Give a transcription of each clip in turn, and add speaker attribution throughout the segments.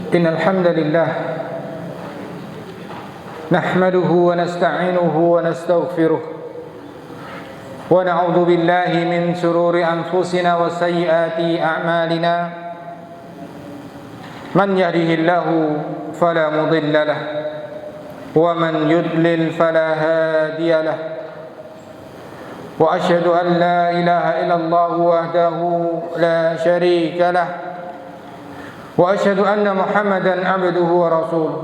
Speaker 1: إن الحمد لله نحمده ونستعينه ونستغفره ونعوذ بالله من شرور أنفسنا وسيئات أعمالنا من يهده الله فلا مضل له ومن يضلل فلا هادي له وأشهد أن لا إله إلا الله وحده لا شريك له وأشهد أن محمدا عبده ورسوله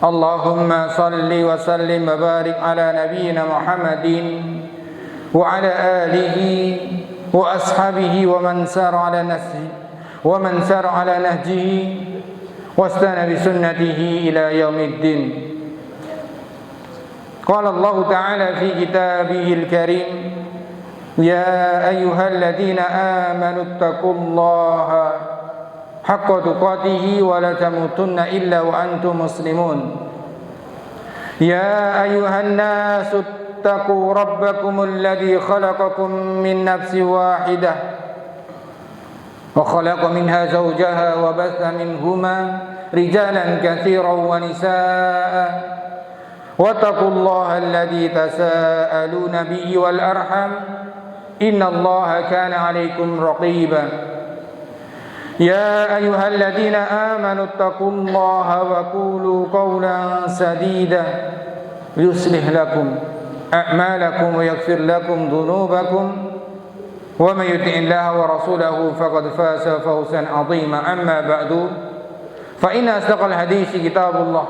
Speaker 1: اللهم صل وسلم وبارك على نبينا محمد وعلى آله وأصحابه ومن سار على نهجه واستنى بسنته إلى يوم الدين. قال الله تعالى في كتابه الكريم يا أيها الذين آمنوا اتقوا الله حق تقاته ولا تموتن إلا وأنتم مسلمون يا أيها الناس اتقوا ربكم الذي خلقكم من نفس واحدة وخلق منها زوجها وبث منهما رجالا كثيرا ونساء واتقوا الله الذي تساءلون به والأرحم إن الله كان عليكم رقيبا يا أيها الذين آمنوا اتقوا الله وقولوا قولا سديدا يصلح لكم أعمالكم ويغفر لكم ذنوبكم ومن يطع الله ورسوله فقد فاز فوزا عظيما أما بعد فإن أصدق الحديث كتاب الله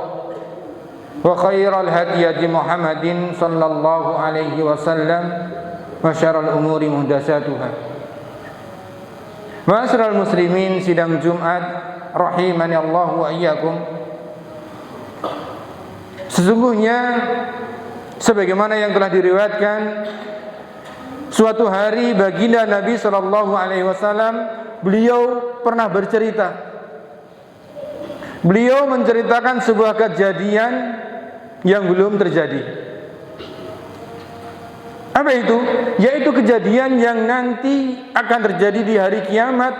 Speaker 1: وخير الهدي هدي محمد صلى الله عليه وسلم وشر الأمور محدثاتها. Ma'asyiral muslimin, sidang Jumat rahimani Allah wa iyyakum. Sesungguhnya sebagaimana yang telah diriwayatkan, suatu hari baginda Nabi sallallahu alaihi wasallam beliau pernah bercerita. Beliau menceritakan sebuah kejadian yang belum terjadi. Apa itu? Yaitu kejadian yang nanti akan terjadi di hari kiamat,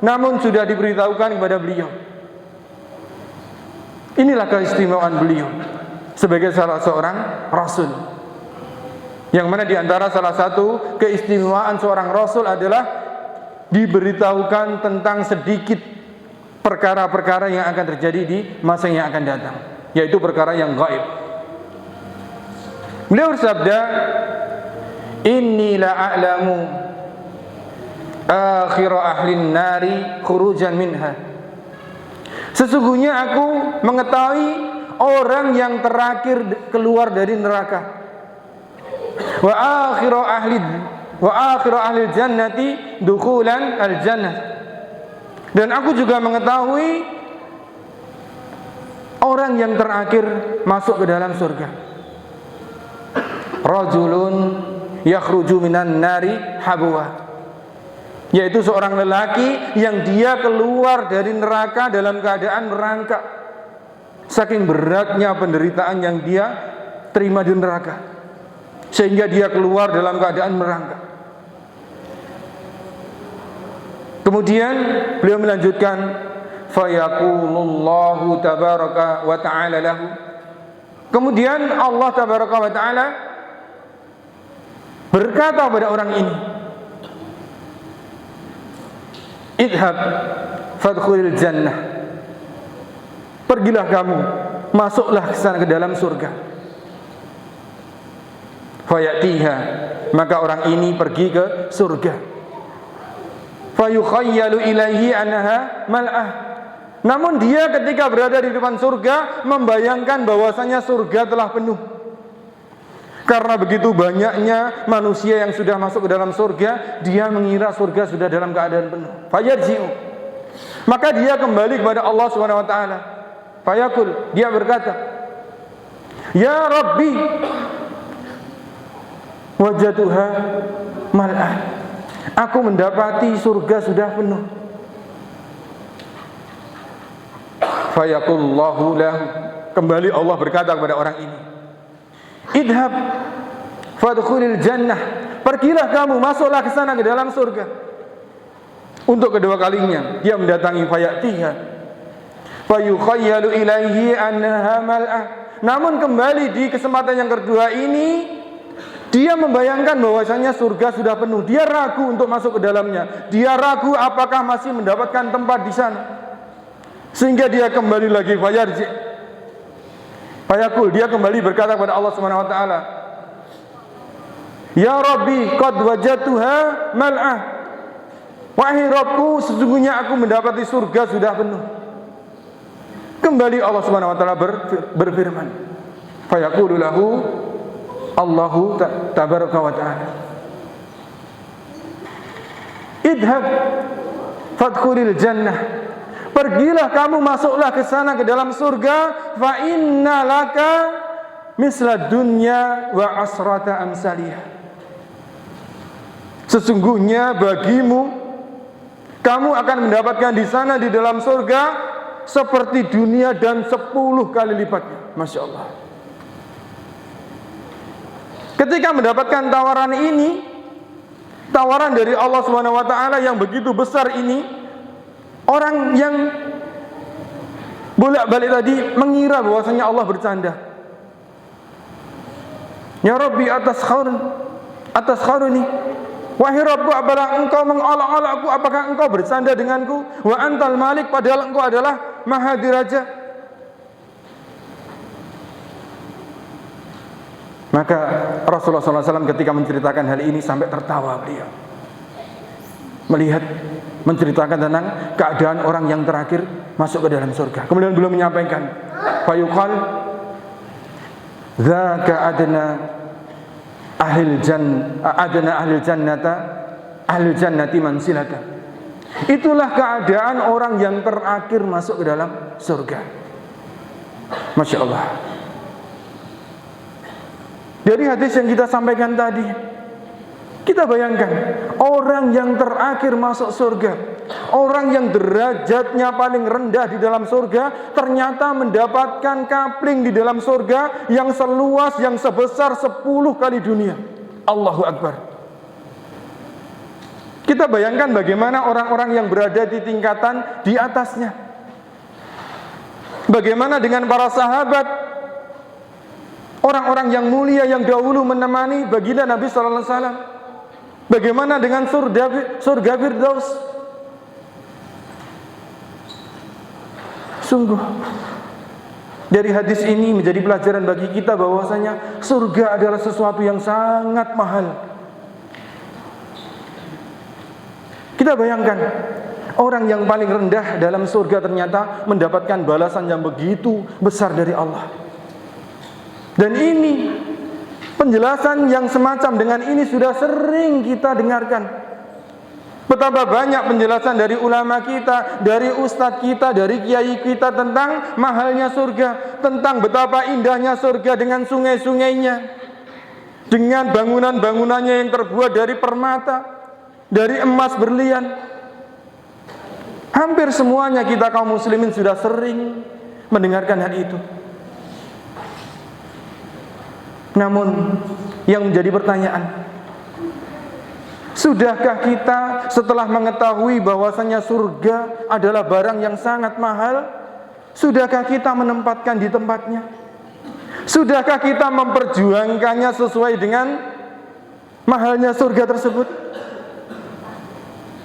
Speaker 1: namun sudah diberitahukan kepada beliau. Inilah keistimewaan beliau sebagai salah seorang rasul. Yang mana di antara salah satu keistimewaan seorang rasul adalah diberitahukan tentang sedikit perkara-perkara yang akan terjadi di masa yang akan datang, yaitu perkara yang gaib. Beliau bersabda, inni la a'lamu akhir ahli nari khurujan minha. Sesungguhnya aku mengetahui orang yang terakhir keluar dari neraka. Wa akhiru ahli jannati dukhulan al jannah. Dan aku juga mengetahui orang yang terakhir masuk ke dalam surga. Rajulun yakhruju minan nari habwa, yaitu seorang lelaki yang dia keluar dari neraka dalam keadaan merangkak, saking beratnya penderitaan yang dia terima di neraka, sehingga dia keluar dalam keadaan merangkak. Kemudian beliau melanjutkan, fayaqulullahu tabaraka wa ta'ala lahu. Kemudian Allah tabaraka wa ta'ala berkata pada orang ini, idhab fadkhulil jannah, pergilah kamu, masuklah ke sana, ke dalam surga. Fayatiha, maka orang ini pergi ke surga. Fayukhayyalu ilaihi annaha mal'ah, namun dia ketika berada di depan surga membayangkan bahwasanya surga telah penuh. Karena begitu banyaknya manusia yang sudah masuk ke dalam surga, dia mengira surga sudah dalam keadaan penuh. Fayarji'u, maka dia kembali kepada Allah Subhanahu wa taala. Fayaqul, dia berkata, ya Rabbi, wajatuha mal'ah, aku mendapati surga sudah penuh. Fayaqullahu lahu, kembali Allah berkata kepada orang ini, idhab fadkhulil jannah, pergilah kamu, masuklah ke sana, ke dalam surga. Untuk kedua kalinya dia mendatangi fayatiha, Fayukhayyalu ilaihi annaha mal'ah. Namun kembali di kesempatan yang kedua ini, dia membayangkan bahwasanya surga sudah penuh. Dia ragu untuk masuk ke dalamnya. Dia ragu apakah masih mendapatkan tempat di sana. Sehingga dia kembali lagi fayaqul, dia kembali berkata kepada Allah Subhanahu wa taala, "Ya Rabbi, qad wajadtuha mal'ah." Wahai Rabbku, sesungguhnya aku mendapati surga sudah penuh. Kembali Allah Subhanahu wa taala berfirman, fayaqulu lahu Allahu tabaraka wa ta'ala, idhab fadkhulil jannah. Pergilah kamu, masuklah ke sana, ke dalam surga. Fa inna laka misla dunya wa asrata amsaliyah. Sesungguhnya bagimu, kamu akan mendapatkan di sana di dalam surga seperti dunia dan 10 kali lipatnya. Masya Allah. Ketika mendapatkan tawaran ini, tawaran dari Allah Subhanahu wa taala yang begitu besar ini, orang yang bolak-balik tadi mengira bahwasanya Allah bercanda. Ya Rabbi, atas kharuni. Wahai Rabbku, apakah engkau mengolok-olokku? Apakah engkau bercanda denganku? Wa antal malik, padahal engkau adalah maha diraja. Maka Rasulullah SAW ketika menceritakan hal ini sampai tertawa beliau, melihat menceritakan tentang keadaan orang yang terakhir masuk ke dalam surga. Kemudian beliau menyampaikan, fayuqal dzaka adna ahli jannati mansilata. Itulah keadaan orang yang terakhir masuk ke dalam surga. Masya Allah. Dari hadis yang kita sampaikan tadi, kita bayangkan orang yang terakhir masuk surga, orang yang derajatnya paling rendah di dalam surga, ternyata mendapatkan kapling di dalam surga yang seluas, yang sebesar 10 kali dunia. Allahu Akbar. Kita bayangkan bagaimana orang-orang yang berada di tingkatan di atasnya. Bagaimana dengan para sahabat, orang-orang yang mulia yang dahulu menemani baginda Nabi sallallahu alaihi wasallam. Bagaimana dengan surga Firdaus? Sungguh dari hadis ini menjadi pelajaran bagi kita bahwasanya surga adalah sesuatu yang sangat mahal. Kita bayangkan orang yang paling rendah dalam surga ternyata mendapatkan balasan yang begitu besar dari Allah. Dan ini penjelasan yang semacam dengan ini sudah sering kita dengarkan. Betapa banyak penjelasan dari ulama kita, dari ustadz kita, dari kiai kita tentang mahalnya surga, tentang betapa indahnya surga dengan sungai-sungainya, dengan bangunan-bangunannya yang terbuat dari permata, dari emas berlian. Hampir semuanya kita kaum muslimin sudah sering mendengarkan hal itu. Namun yang menjadi pertanyaan, sudahkah kita setelah mengetahui bahwasanya surga adalah barang yang sangat mahal, sudahkah kita menempatkan di tempatnya? Sudahkah kita memperjuangkannya sesuai dengan mahalnya surga tersebut?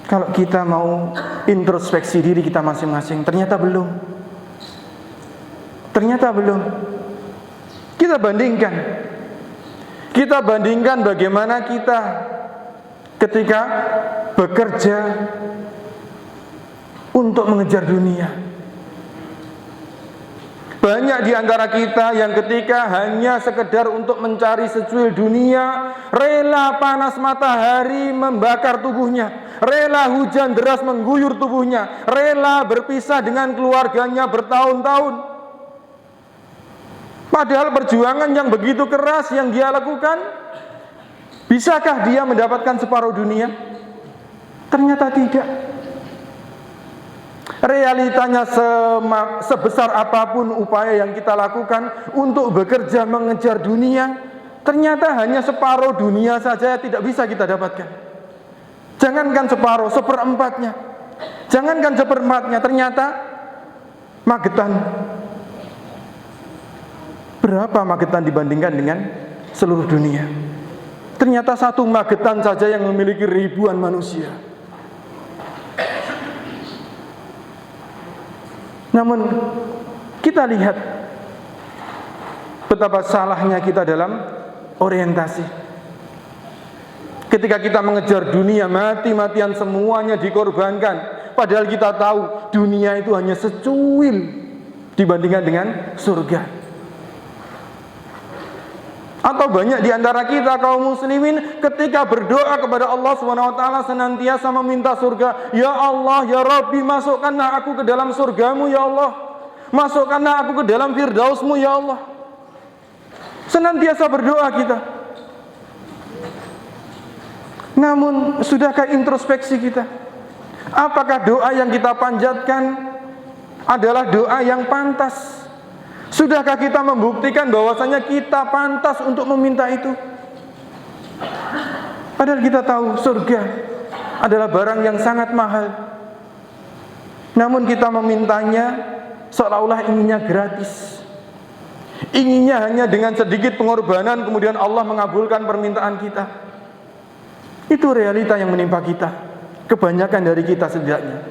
Speaker 1: Kalau kita mau introspeksi diri kita masing-masing, ternyata belum. Kita bandingkan bagaimana kita ketika bekerja untuk mengejar dunia. Banyak di antara kita yang ketika hanya sekedar untuk mencari secuil dunia, rela panas matahari membakar tubuhnya, rela hujan deras mengguyur tubuhnya, rela berpisah dengan keluarganya bertahun-tahun. Padahal perjuangan yang begitu keras yang dia lakukan, bisakah dia mendapatkan separuh dunia? Ternyata tidak. Realitanya sebesar apapun upaya yang kita lakukan untuk bekerja mengejar dunia, ternyata hanya separuh dunia saja tidak bisa kita dapatkan. Jangankan separuh, seperempatnya. Ternyata
Speaker 2: Magetan. Berapa Magetan dibandingkan dengan seluruh dunia? Ternyata satu Magetan saja yang memiliki ribuan manusia. Namun kita lihat betapa salahnya kita dalam orientasi. Ketika kita mengejar dunia, mati-matian semuanya dikorbankan. Padahal kita tahu dunia itu hanya secuil dibandingkan dengan surga. Atau banyak di antara kita kaum muslimin ketika berdoa kepada Allah SWT senantiasa meminta surga. Ya Allah, ya Rabbi, masukkanlah aku ke dalam surgamu ya Allah. Masukkanlah aku ke dalam firdausmu ya Allah. Senantiasa berdoa kita. Namun sudahkah introspeksi kita? Apakah doa yang kita panjatkan adalah doa yang pantas? Sudahkah kita membuktikan bahwasanya kita pantas untuk meminta itu? Padahal kita tahu surga adalah barang yang sangat mahal. Namun kita memintanya seolah-olah inginnya gratis. Inginnya hanya dengan sedikit pengorbanan kemudian Allah mengabulkan permintaan kita. Itu realita yang menimpa kita. Kebanyakan dari kita setidaknya.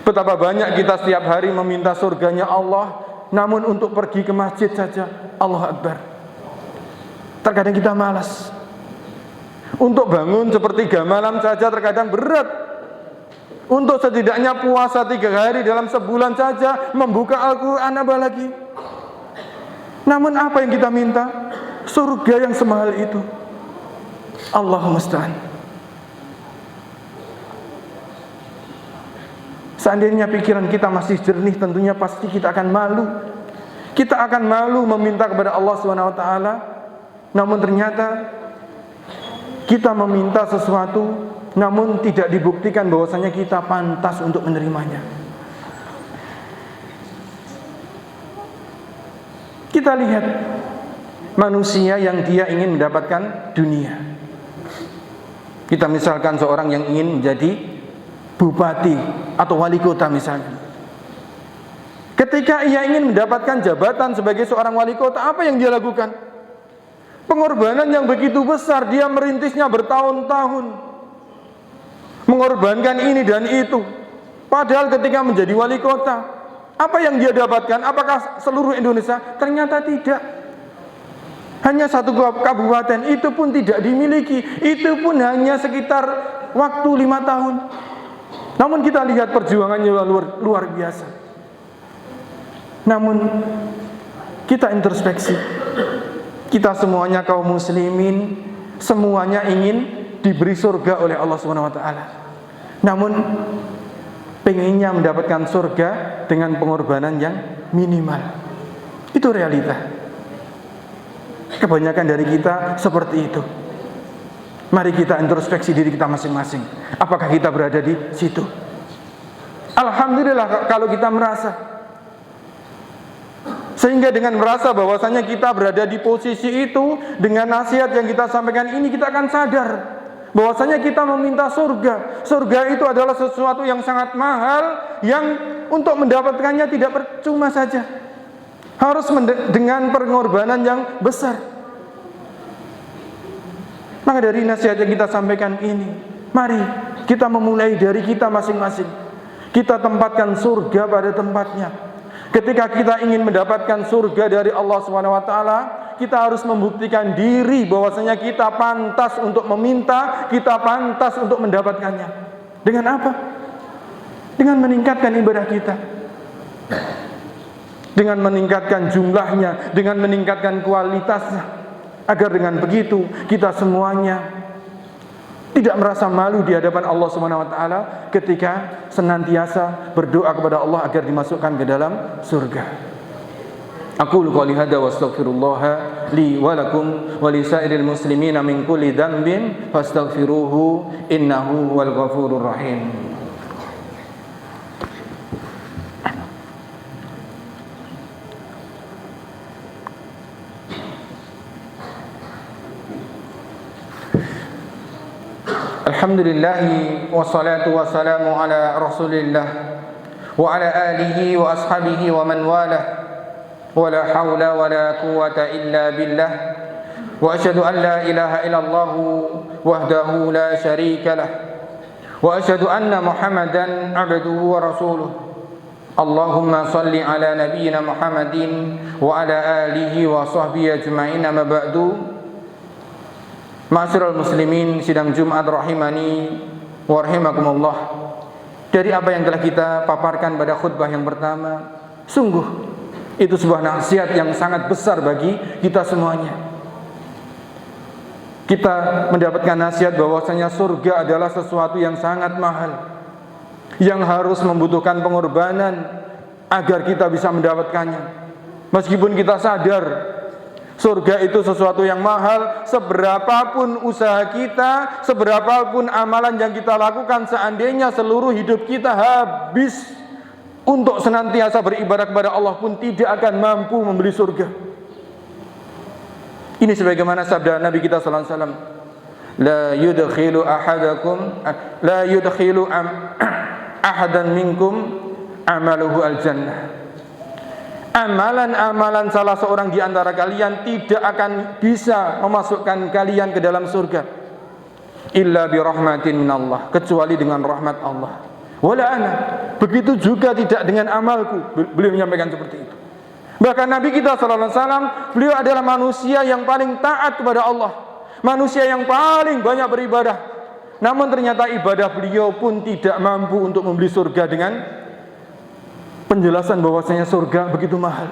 Speaker 2: Betapa banyak kita setiap hari meminta surganya Allah, namun untuk pergi ke masjid saja, Allahu Akbar, terkadang kita malas. Untuk bangun sepertiga malam saja terkadang berat. Untuk setidaknya puasa 3 hari dalam sebulan saja, membuka Al-Quran apalagi. Namun apa yang kita minta? Surga yang semahal itu. Allahumma musta'an. Seandainya pikiran kita masih jernih, tentunya pasti kita akan malu. Kita akan malu meminta kepada Allah SWT. Namun ternyata kita meminta sesuatu, namun tidak dibuktikan bahwasanya kita pantas untuk menerimanya. Kita lihat manusia yang dia ingin mendapatkan dunia. Kita misalkan seorang yang ingin menjadi bupati atau wali kota misalnya. Ketika ia ingin mendapatkan jabatan sebagai seorang wali kota, apa yang dia lakukan? Pengorbanan yang begitu besar, dia merintisnya bertahun-tahun, mengorbankan ini dan itu. Padahal ketika menjadi wali kota, apa yang dia dapatkan? Apakah seluruh Indonesia? Ternyata tidak. Hanya satu kabupaten, itu pun tidak dimiliki. Itu pun hanya sekitar waktu 5 tahun. Namun kita lihat perjuangannya luar biasa. Namun kita introspeksi. Kita semuanya kaum muslimin, semuanya ingin diberi surga oleh Allah SWT. Namun pengennya mendapatkan surga dengan pengorbanan yang minimal. Itu realita. Kebanyakan dari kita seperti itu. Mari kita introspeksi diri kita masing-masing. Apakah kita berada di situ? Alhamdulillah kalau kita merasa. Sehingga dengan merasa bahwasanya kita berada di posisi itu, dengan nasihat yang kita sampaikan ini, kita akan sadar bahwasanya kita meminta surga. Surga itu adalah sesuatu yang sangat mahal, yang untuk mendapatkannya tidak percuma saja, harus dengan pengorbanan yang besar. Maka dari nasihat yang kita sampaikan ini, mari kita memulai dari kita masing-masing. Kita tempatkan surga pada tempatnya. Ketika kita ingin mendapatkan surga dari Allah SWT, kita harus membuktikan diri bahwasanya kita pantas untuk meminta, kita pantas untuk mendapatkannya. Dengan apa? Dengan meningkatkan ibadah kita, dengan meningkatkan jumlahnya, dengan meningkatkan kualitasnya, agar dengan begitu kita semuanya tidak merasa malu di hadapan Allah SWT ketika senantiasa berdoa kepada Allah agar dimasukkan ke dalam surga. Aqulu qouli hadza wa astaghfirullah li wa lakum wa li sa'iril muslimina min kulli dhanbin fastaghfiruhu innahu wal ghafurur rahim. Alhamdulillahi wassalatu wassalamu ala rasulillah
Speaker 1: وعلى آله وأصحابه ومن والاه ولا حول ولا قوة إلا بالله وأشهد أن لا إله إلا الله وحده لا شريك له وأشهد أن محمدا عبده ورسوله اللهم صل على نبينا محمد وعلى آله وصحبه أجمعين أما بعد. Ma'asyiral muslimin, sidang Jumat rahimani wa rahimakumullah. Dari apa yang telah kita paparkan pada khutbah yang pertama, sungguh itu sebuah nasihat yang sangat besar bagi kita semuanya. Kita mendapatkan nasihat bahwasanya surga adalah sesuatu yang sangat mahal, yang harus membutuhkan pengorbanan agar kita bisa mendapatkannya. Meskipun kita sadar surga itu sesuatu yang mahal, seberapapun usaha kita, seberapapun amalan yang kita lakukan, seandainya seluruh hidup kita habis untuk senantiasa beribadah kepada Allah pun tidak akan mampu membeli surga. Ini sebagaimana sabda Nabi kita sallallahu alaihi wasallam, la yudkhilu ahadan minkum amaluhu al-jannah. Amalan-amalan salah seorang di antara kalian tidak akan bisa memasukkan kalian ke dalam surga illa bi rahmatin minallah, kecuali dengan rahmat Allah. Wala ana, begitu juga tidak dengan amalku. Beliau menyampaikan seperti itu. Bahkan Nabi kita sallallahu alaihi wasallam, beliau adalah manusia yang paling taat kepada Allah, manusia yang paling banyak beribadah. Namun ternyata ibadah beliau pun tidak mampu untuk membeli surga dengan penjelasan bahwasanya surga begitu mahal.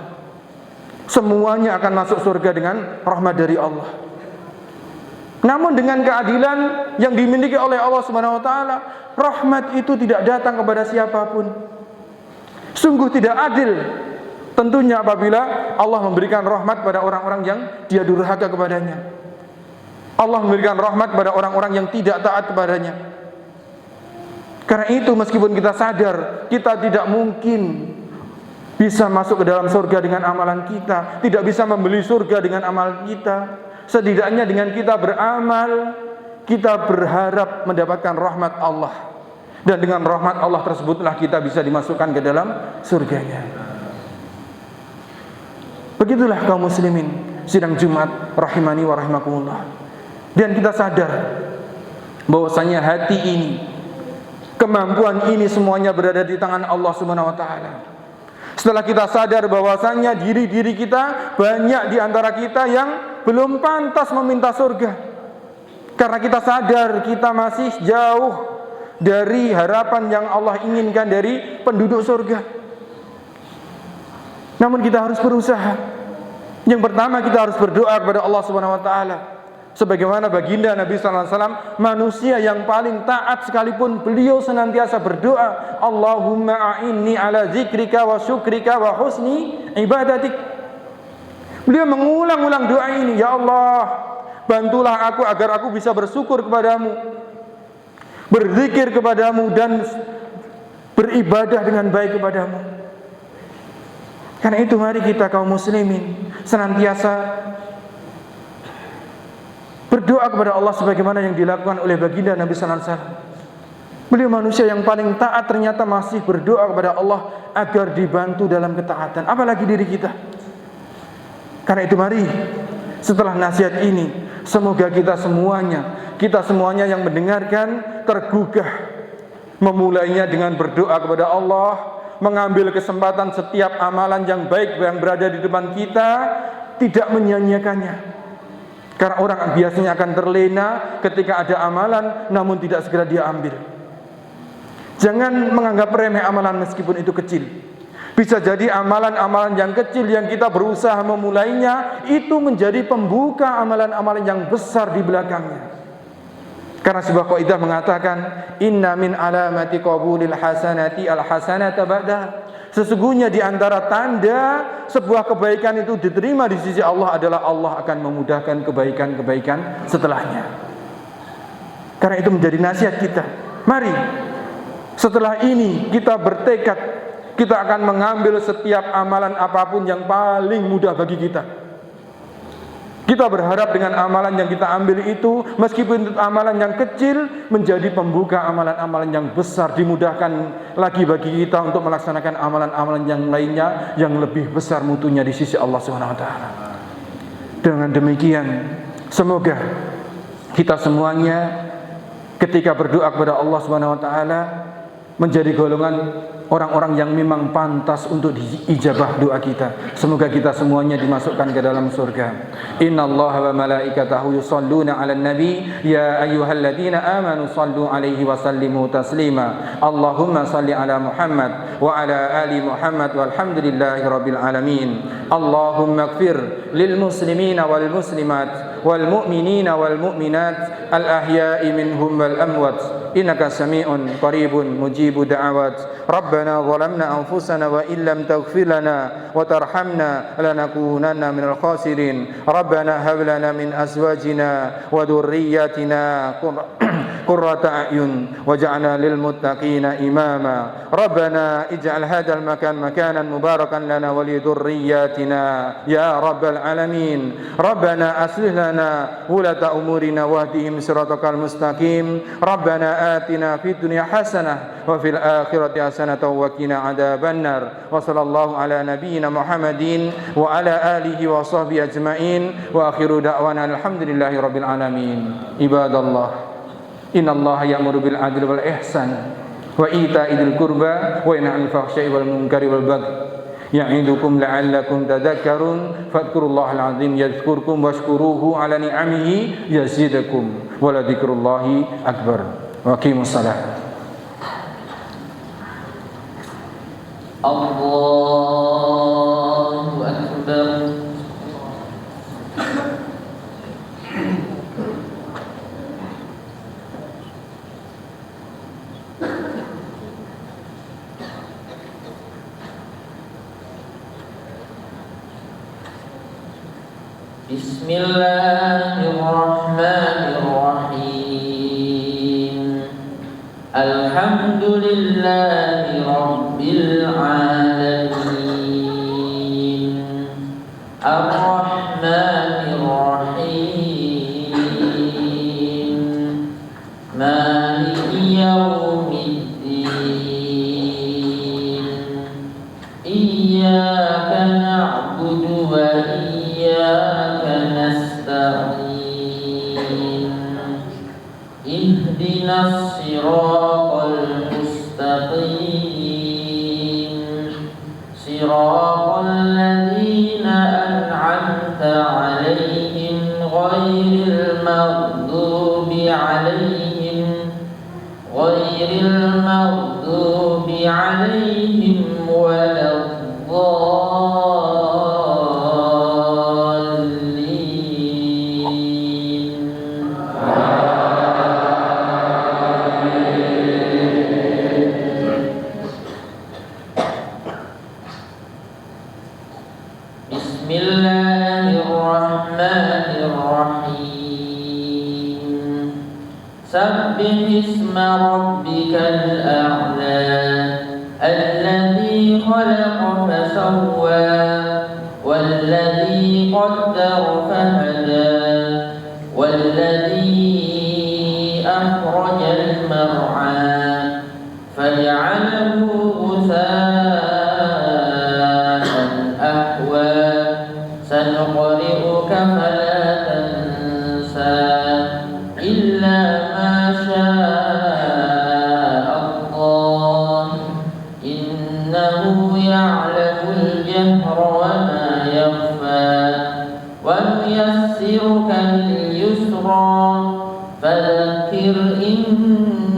Speaker 1: Semuanya akan masuk surga dengan rahmat dari Allah. Namun dengan keadilan yang dimiliki oleh Allah Subhanahu wa taala, rahmat itu tidak datang kepada siapapun. Sungguh tidak adil tentunya apabila Allah memberikan rahmat pada orang-orang yang dia durhaka kepadanya. Allah memberikan rahmat pada orang-orang yang tidak taat kepadanya. Karena itu meskipun kita sadar kita tidak mungkin bisa masuk ke dalam surga dengan amalan kita, tidak bisa membeli surga dengan amal kita, setidaknya dengan kita beramal, kita berharap mendapatkan rahmat Allah. Dan dengan rahmat Allah tersebutlah kita bisa dimasukkan ke dalam surganya. Begitulah kaum muslimin sidang Jumat rahimani wa rahimakumullah. Dan kita sadar bahwasanya hati ini, kemampuan ini semuanya berada di tangan Allah Subhanahu wa taala. Setelah kita sadar bahwasanya diri-diri kita, banyak di antara kita yang belum pantas meminta surga. Karena kita sadar kita masih jauh dari harapan yang Allah inginkan dari penduduk surga. Namun kita harus berusaha. Yang pertama kita harus berdoa kepada Allah Subhanahu wa taala. Sebagaimana baginda Nabi sallallahu alaihi wasallam, manusia yang paling taat sekalipun beliau senantiasa berdoa, Allahumma a'inni ala zikrika wa syukrika wa husni ibadatik. Beliau mengulang-ulang doa ini, ya Allah, bantulah aku agar aku bisa bersyukur kepadamu, berzikir kepadamu, dan beribadah dengan baik kepadamu. Karena itu mari kita kaum muslimin senantiasa berdoa kepada Allah sebagaimana yang dilakukan oleh baginda Nabi sallallahu alaihi wasallam. Beliau manusia yang paling taat, ternyata masih berdoa kepada Allah agar dibantu dalam ketaatan, apalagi diri kita. Karena itu mari setelah nasihat ini, semoga kita semuanya yang mendengarkan tergugah memulainya dengan berdoa kepada Allah, mengambil kesempatan setiap amalan yang baik yang berada di depan kita, tidak menyia-nyiakannya. Karena orang biasanya akan terlena ketika ada amalan namun tidak segera dia ambil. Jangan menganggap remeh amalan meskipun itu kecil. Bisa jadi amalan-amalan yang kecil yang kita berusaha memulainya itu menjadi pembuka amalan-amalan yang besar di belakangnya. Karena sebuah kaidah mengatakan, inna min alamati qabulil hasanati al-hasanata ba'da. Sesungguhnya di antara tanda sebuah kebaikan itu diterima di sisi Allah adalah Allah akan memudahkan kebaikan-kebaikan setelahnya. Karena itu menjadi nasihat kita. Mari setelah ini kita bertekad, kita akan mengambil setiap amalan apapun yang paling mudah bagi kita.
Speaker 2: Kita berharap dengan amalan yang kita ambil itu, meskipun itu amalan yang kecil, menjadi pembuka amalan-amalan yang besar, dimudahkan lagi bagi kita untuk melaksanakan amalan-amalan yang lainnya yang lebih besar mutunya di sisi Allah Subhanahu wa taala. Dengan demikian, semoga kita semuanya ketika berdoa kepada Allah Subhanahu wa taala menjadi golongan orang-orang yang memang pantas untuk diijabah doa kita. Semoga kita semuanya dimasukkan ke dalam surga. Innallaha wa malaikatahu yusholluna 'alan nabi ya ayyuhalladzina amanu shallu 'alaihi wa sallimu taslima. Allahumma shalli 'ala Muhammad wa 'ala ali Muhammad walhamdulillahi rabbil alamin. Allahumma ighfir lil muslimina wal muslimat wal mu'minina wal mu'minat al ahya'i minhum wal amwat. Innaka sami'un qaribun mujibud da'awat. Rabbana zalamna anfusana wa illam taghfir lana wa tarhamna lanakunanna minal khasirin. Rabbana hab lana min azwajina wa dhurriyyatina qurrata a'yun waj'alna lil muttaqina imama. Rabbana ij'al hadzal makan makanan mubarakan lana wa li dhurriyyatina ya rabbal alamin. Rabbana aslih lana wulata umurina wahdihim siratal mustaqim. Rabbana atina fid dunya hasanah wa fil akhirati hasanah wa qina adzabannar. Wa sallallahu ala nabiyyina Muhammadin wa ala alihi wa sahbihi ajmain wa akhiru da'wana alhamdulillahi rabbil alamin. Ibadallah, innallaha ya'muru bil adli wal ihsan wa ita'i dzil qurba wa yanha 'anil fahsya'i wal munkari wal baghi ya'idukum la'allakum tadhakkarun. Fadhkurullahal azim yadhkurkum washkuruhu ala ni'amihi yazidakum wa la dzikrullahi akbar. Wa aqimus shalah.
Speaker 3: Allahu akbar. Bismillahirrahmanirrahim. Alhamdulillahi rabbil alamin. Ar-Rahmanir Rahim. Maliki yaumiddin. Iyyaka na'budu wa iyyaka nasta'in. Ihdinas siratal mustaqim. Siratal ladzina an'amta 'alaihim ghairil maghdubi 'alaihim waladdallin. Bismillahirrahmanirrahim. Sabbihisma rabbikal a'la. Alladzi khalaqa fasawwa walladzi qaddara fahada walladzi akhrajal mar'a faj'alahu ghutha'an ahwa. Sanuqri'uka fala tansa illa ma syaa Allah. Innahu ya'lamul jahra wa ma yakhfa. Wa nuyassiruka lil yusra fadhakkir in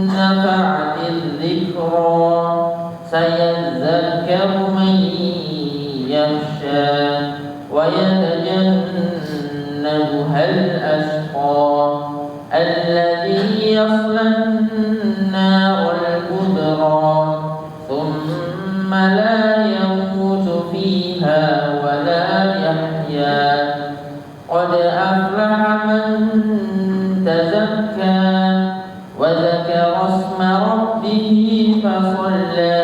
Speaker 3: nafa'atil dhikra. Sayadhakkaru man yakhsha wa yatajannabuhal ashqa alladhi yaslan naral kubra thumma la yamutu fiha wa la yahya. Qad aflaha man tazakka wa dhakara isma rabbih fasalla.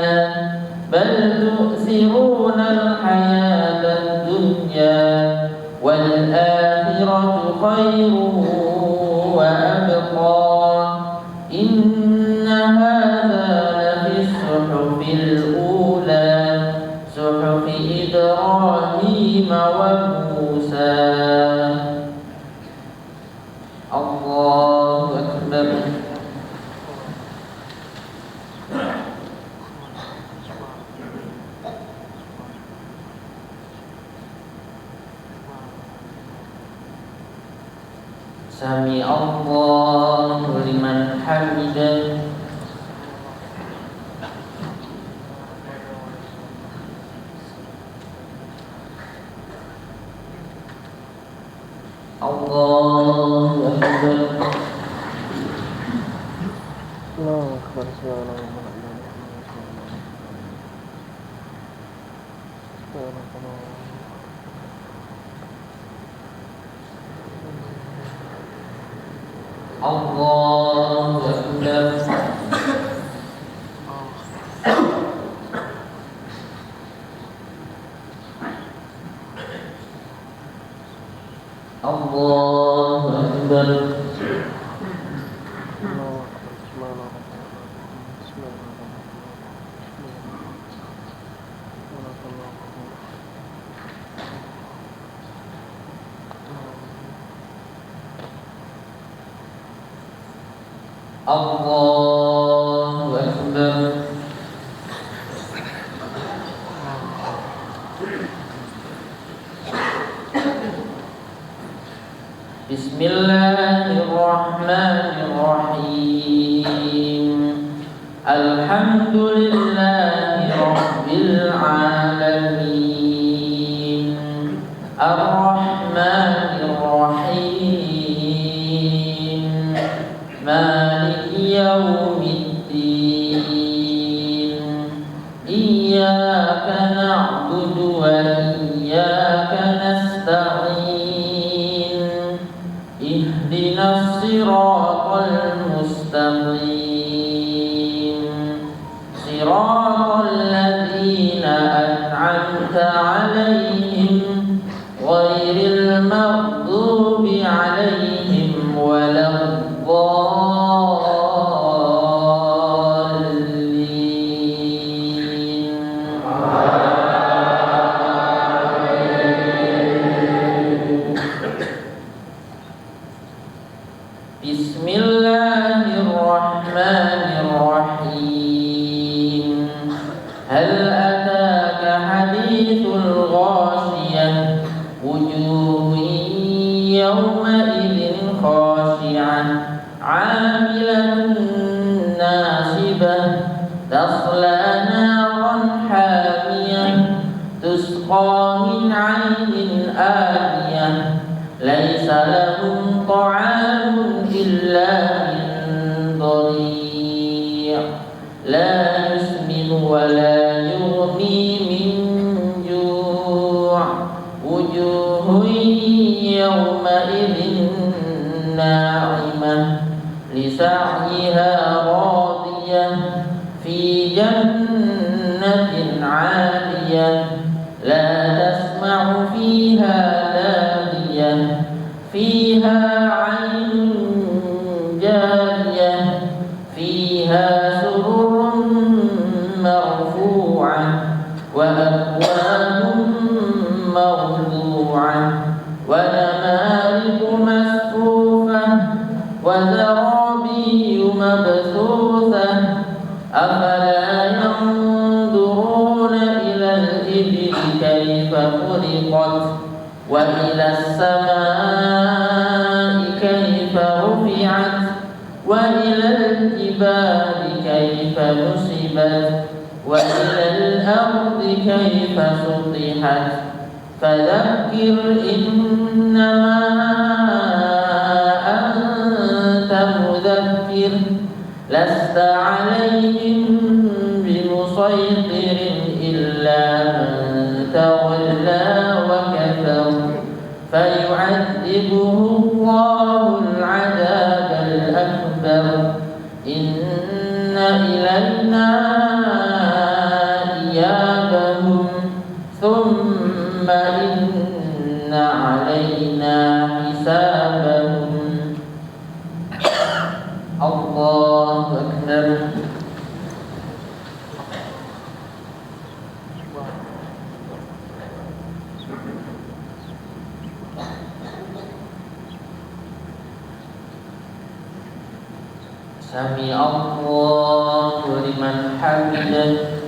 Speaker 3: Bal tu'thiruna al-hayata ad-dunya wal akhirata الآخرة خير وأبقى إن هذا لفي الصحف الأولى صحف إبراهيم وموسى. الله أكبر. Sami Allahu liman hamidah. Allahu Akbar. Allahu Akbar. Allahu Akbar. Allahu Akbar. Bismillahirrahmanirrahim. Alhamdulillahi Rabbil Alamin. Ar-Rahmanir Rahim. Maliki yaumiddin. Iyyaka na'budu wa iyyaka nasta'in. Ihdinas siratal mustaqim. Siratal ladzina an'amta 'alaihim ghairil maghdubi 'alaihim waladdallin. Bismillahirrahmanirrahim. Hal ataka hadithul ghashiyah. Wujuhun yawma idzin khashi'ah 'amilatun nasibah tasla naran hamiyah tusqa min 'aynin aniyah laisa lahum ta'amun illa min dhari' la yusmin wa la yughni min ju' wujuhun yawma idzin na'imah li sa'yiha radiyah fi jannatin 'aliyah la tasma'u fiha laghiyah fiha 'aynun jariyah fiha sururun marfu'ah wa akwabun mawdu'ah wa namariqu masfufah wa zarabiyyu mabthusah afala yanzuruna ila al-ibli kayfa khuliqat wa ila as-samaa'i kayfa rufi'at wa ila al-jibali kayfa nusibat wa ila al-ardi kayfa sutihat fadhakkir innama anta mudhakkir lasta 'alayhim bimusaytirin illa man tawalla wa kafar fayu'adhibuhu Allahu al-'adhab al-akbar inna ilayna iyabahum thumma inna 'alaina حسابهم الله أكبر سمع الله لمن حمده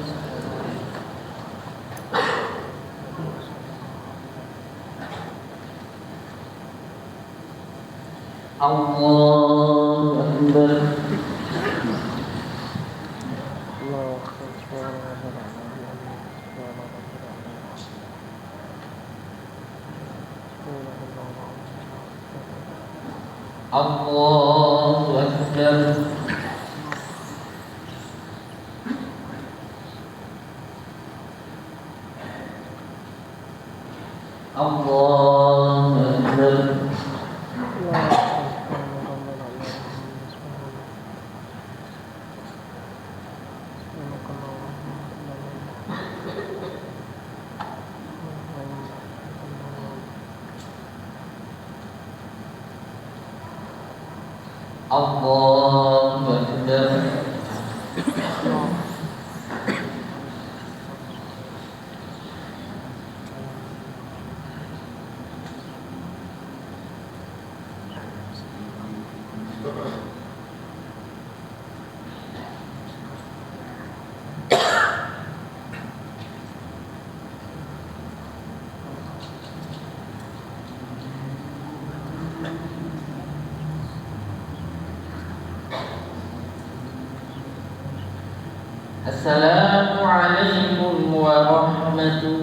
Speaker 3: الله أكبر الله أكبر الله أكبر الله أكبر السلام عليكم ورحمة